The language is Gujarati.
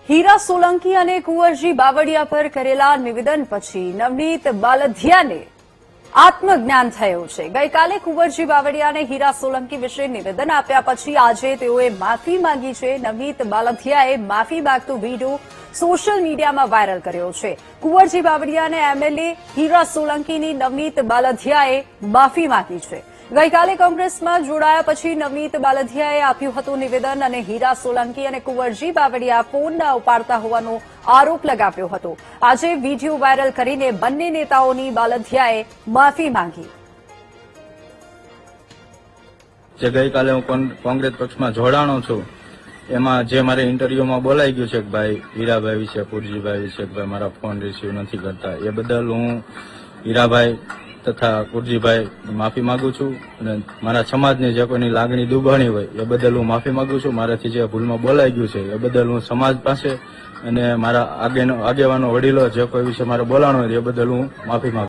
હીરા સોલંકી અને કુંવરજી બાવળિયા પર કરેલા નિવેદન પછી નવનીત બાલધિયાને આત્મજ્ઞાન થયું છે। ગઈકાલે કુંવરજી બાવળિયાને હીરા સોલંકી વિશે નિવેદન આપ્યા પછી આજે તેઓએ માફી માંગી છે। નવનીત બાલધિયાએ માફી માંગતો વિડીયો સોશિયલ મીડિયામાં વાયરલ કર્યો છે। કુંવરજી બાવળિયા અને એમએલએ હીરા સોલંકીની નવનીત બાલધિયાએ માફી માંગી છે। ગઈકાલે કોંગ્રેસમાં જોડાયા પછી નવનીત બાલધિયાએ આપ્યું હતું નિવેદન અને હીરા સોલંકી અને કુંવરજી બાવળિયા ફોન ન ઉપાડતા હોવાનો આરોપ લગાવ્યો હતો। આજે વિડીયો વાયરલ કરીને બંને નેતાઓની બાલધિયાએ માફી માંગી। જે ગઈકાલે હું કોંગ્રેસ પક્ષમાં જોડાણો છું એમાં જે મારે ઇન્ટરવ્યુમાં બોલાઈ ગયું છે કે ભાઈ હીરાભાઈ વિશે, કુરજીભાઈ વિશે ભાઈ મારા ફોન રિસીવ નથી કરતા, એ બદલ હું હીરાભાઈ તથા કુરજીભાઈ માફી માંગુ છું અને મારા સમાજની જે કોઈની લાગણી દુભાણી હોય એ બદલ હું માફી માંગુ છું। મારાથી જે ભૂલમાં બોલાઈ ગયું છે એ બદલ હું સમાજ પાસે અને મારા આગેવાનો વડીલો જે કોઈ વિશે મારે બોલાણો હોય એ બદલ હું માફી માંગુ છું।